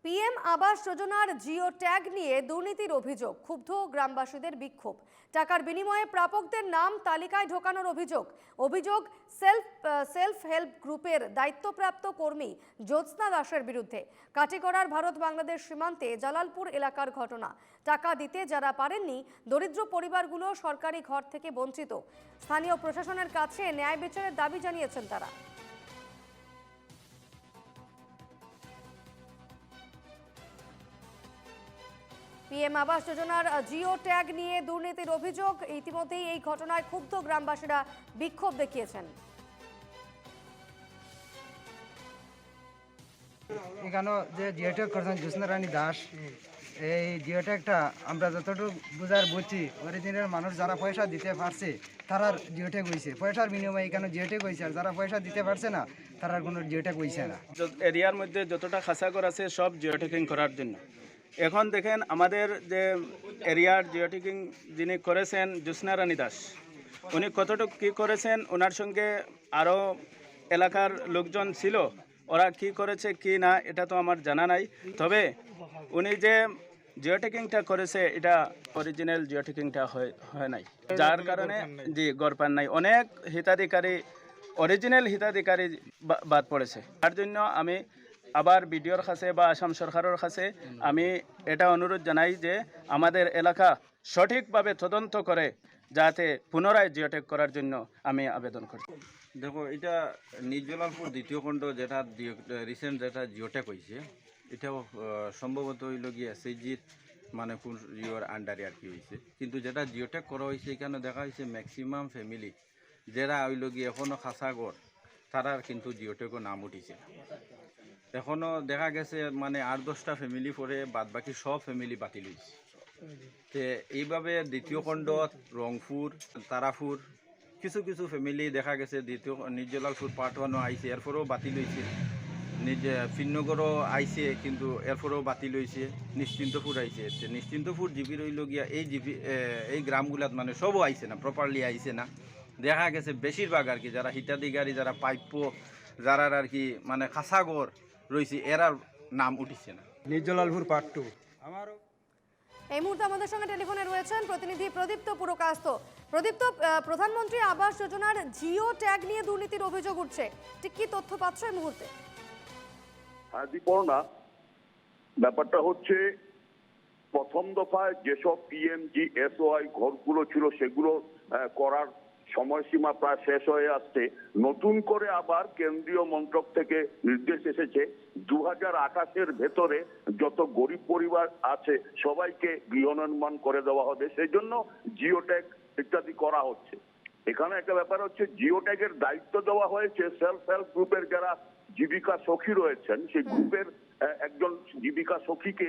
PM আবাস যোজনার geo tag নিয়ে দুর্নীতির অভিযোগ, ক্ষুব্ধ গ্রামবাসীদের বিক্ষোভ। টাকার বিনিময়ে প্রাপকদের নাম তালিকায় ঢোকানোর অভিযোগ সেলফ হেল্প গ্রুপের দায়িত্বপ্রাপ্ত কর্মী জ্যোৎস্না দাসের বিরুদ্ধে। কাটিগড়ার ভারত বাংলাদেশ সীমান্তে জালালপুর এলাকার ঘটনা। টাকা দিতে যারা পারেননি, দরিদ্র পরিবারগুলো সরকারি ঘর থেকে বঞ্চিত। স্থানীয় প্রশাসনের কাছে ন্যায় বিচারের দাবি জানিয়েছেন তারা। পিএম আবাস যোজনার জিও ট্যাগ নিয়ে দুর্নীতির অভিযোগ। ইতিমধ্যেই এই ঘটনায় ক্ষুব্ধ গ্রামবাসীরা বিক্ষোভ দেখিয়েছেন। এখানে যে জিওটেক করছেন জ্যোৎস্না রানী দাস, এই জিওটেকটা আমরা যতটুকু বুঝছি অরিজিনাল মানুষ যারা পয়সা দিতে পারছে তারার জিওটেক হয়েছে, পয়সার বিনিময়ে এখানে জিওটেক হয়েছে। আর যারা পয়সা দিতে পারছে না তারার কোনো জিওটেক হয়েছে না। এরিয়ার মধ্যে যতটা খাসাঘর আছে সব জিওটেকিং করার জন্য। এখন দেখেন আমাদের যে এরিয়ার জিওটেকিং যিনি করেছেন জ্যোৎস্না রানী দাস, উনি কতটুকু কী করেছেন, ওনার সঙ্গে আরও এলাকার লোকজন ছিল, ওরা কি করেছে কি না এটা তো আমার জানা নাই। তবে উনি যে জিওটেকিংটা করেছে এটা অরিজিনাল জিওটেকিংটা হয় নাই, যার কারণে জি গড় পান নাই। অনেক হিতাধিকারী অরিজিনাল হিতাধিকারী বাদ পড়েছে। তার জন্য আমি আবার বিডিওর কাছে বা আসাম সরকারের কাছে আমি এটা অনুরোধ জানাই যে আমাদের এলাকা সঠিকভাবে তদন্ত করে যাতে পুনরায় জিওটেক করার জন্য আমি আবেদন করি। দেখো, এটা নিজ জালালপুর দ্বিতীয় খণ্ড যেটা রিসেন্ট যেটা জিওটেক হয়েছে, এটাও সম্ভবত হইল গিয়ে এসএইচজির মানে কোন জিওর আন্ডারে আর কি হয়েছে। কিন্তু যেটা জিওটেক করা হয়েছে এখানে দেখা হয়েছে ম্যাক্সিমাম ফ্যামিলি যারা হইল গিয়ে এখনও খাসাগর তারার কিন্তু জিওটেকও নাম উঠিছে। এখনও দেখা গেছে মানে 8-10টা ফ্যামিলি পরে বাদ বাকি সব ফ্যামিলি বাতিল হয়েছে। তে এইভাবে দ্বিতীয় খণ্ডত রংপুর, তারাপুর কিছু কিছু ফ্যামিলি দেখা গেছে দ্বিতীয় নিজ জালালপুর পার্ট 1 আইছে, এরপরেও বাতিল হয়েছে। ফিরনগরও আইছে কিন্তু এরপরেও বাতিল হয়েছে। নিশ্চিন্তপুর আইছে, নিশ্চিন্তপুর জিপি রইল গিয়া এই গ্রামগুলাত মানে সবও আইছে না, প্রপারলি আইছে না। দেখা গেছে বেশিরভাগ আর কি যারা হিতাধিকারী, যারা প্রাপ্য, যারা আর কি মানে খাসাগর রয়েছে, এরার নাম উঠিছে না। নিজ জালালপুর পার্ট 2। আমারও এই মুহূর্তে আমাদের সঙ্গে টেলিফোনে রয়েছেন প্রতিনিধি প্রদীপ্ত পুরকাস্ত। প্রদীপ্ত, প্রধানমন্ত্রী আবাস যোজনার জিও ট্যাগ নিয়ে দুর্নীতির অভিযোগ উঠছে, ঠিক কি তথ্য পাচ্ছ এই মুহূর্তে? হ্যাঁ দীপর্ণা, ব্যাপারটা হচ্ছে প্রথম দফায় যেসব পিএমজিএসওয়াই ঘরগুলো ছিল সেগুলো করার সময়সীমা প্রায় শেষ হয়ে আসছে। নতুন করে আবার কেন্দ্রীয় মন্ত্রক থেকে নির্দেশ এসেছে 2028-এর ভেতরে যত গরিব পরিবার আছে সবাইকে গৃহ নির্মাণ করে দেওয়া হবে, সেই জন্য জিওট্যাগ ইত্যাদি করা হচ্ছে। এখানে একটা ব্যাপার হচ্ছে জিওট্যাগের দায়িত্ব দেওয়া হয়েছে সেলফ হেল্প গ্রুপের যারা জীবিকা সখী রয়েছেন, সেই গ্রুপের একজন জীবিকা সখীকে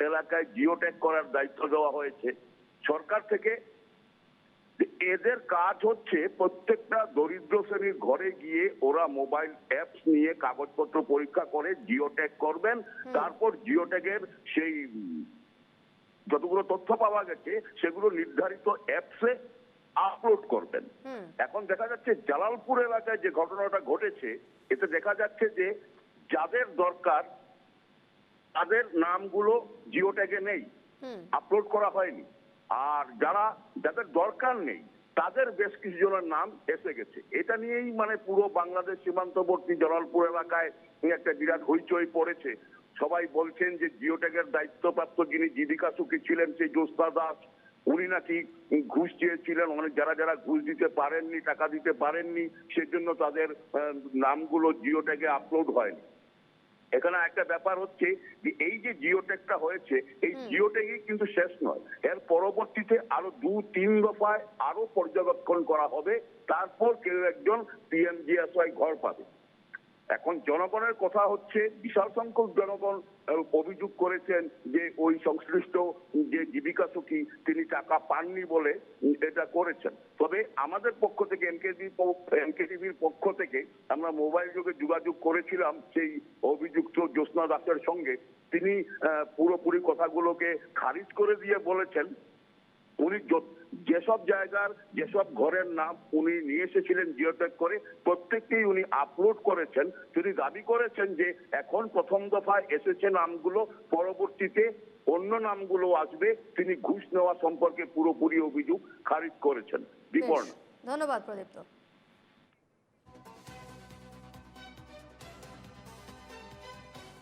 এলাকায় জিওট্যাগ করার দায়িত্ব দেওয়া হয়েছে সরকার থেকে। এদের কাজ হচ্ছে প্রত্যেকটা দরিদ্র শ্রেণীর ঘরে গিয়ে ওরা মোবাইল অ্যাপস নিয়ে কাগজপত্র পরীক্ষা করে জিওট্যাগ করবেন। তারপর জিওট্যাগের সেই যতগুলো তথ্য পাওয়া গেছে সেগুলো নির্ধারিত অ্যাপসে আপলোড করবেন। এখন দেখা যাচ্ছে জালালপুর এলাকায় যে ঘটনাটা ঘটেছে, এতে দেখা যাচ্ছে যে যাদের দরকার তাদের নামগুলো জিওট্যাগে নেই, আপলোড করা হয়নি। আর যাদের দরকার নেই তাদের বেশ কিছু জনের নাম এসে গেছে। এটা নিয়েই মানে পুরো বাংলাদেশ সীমান্তবর্তী জালালপুর এলাকায় একটা বিরাট হইচই পড়েছে। সবাই বলছেন যে জিওট্যাগের দায়িত্বপ্রাপ্ত যিনি জীবিকা সখী ছিলেন সেই জ্যোৎস্না দাস, উনি নাকি ঘুষ চেয়েছিলেন। অনেক যারা ঘুষ দিতে পারেননি, টাকা দিতে পারেননি, সেজন্য তাদের নামগুলো জিওট্যাগে আপলোড হয়নি। এখানে একটা ব্যাপার হচ্ছে যে এই যে জিওট্যাগটা হয়েছে, এই জিওট্যাগই কিন্তু শেষ নয়। এর পরবর্তীতে আরো 2-3 দফায় আরো পর্যবেক্ষণ করা হবে, তারপর কেউ একজন পিএমজিএসওয়াই ঘর পাবে। এখন জনগণের কথা হচ্ছে, বিশাল সংখ্যক জনগণ অভিযোগ করেছেন যে ওই সংশ্লিষ্ট যে জীবিকা সখী তিনি টাকা পাননি বলে এটা করেছেন। তবে আমাদের পক্ষ থেকে এনকেটিভির পক্ষ থেকে আমরা মোবাইল যোগে যোগাযোগ করেছিলাম সেই অভিযুক্ত জ্যোৎস্না দাসের সঙ্গে। তিনি পুরোপুরি কথাগুলোকে খারিজ করে দিয়ে বলেছেন উনি যেসব জায়গার যেসব ঘরের নাম উনি নিয়ে এসেছিলেন জিওট্যাগ করে প্রত্যেককেই উনি আপলোড করেছেন। তিনি দাবি করেছেন যে এখন প্রথম দফায় এসেছে নামগুলো, পরবর্তীতে অন্য নামগুলো আসবে। তিনি ঘুষ নেওয়া সম্পর্কে পুরোপুরি অভিযোগ খারিজ করেছেন। বেশ, বিপর্ণ। ধন্যবাদ প্রদীপ্ত।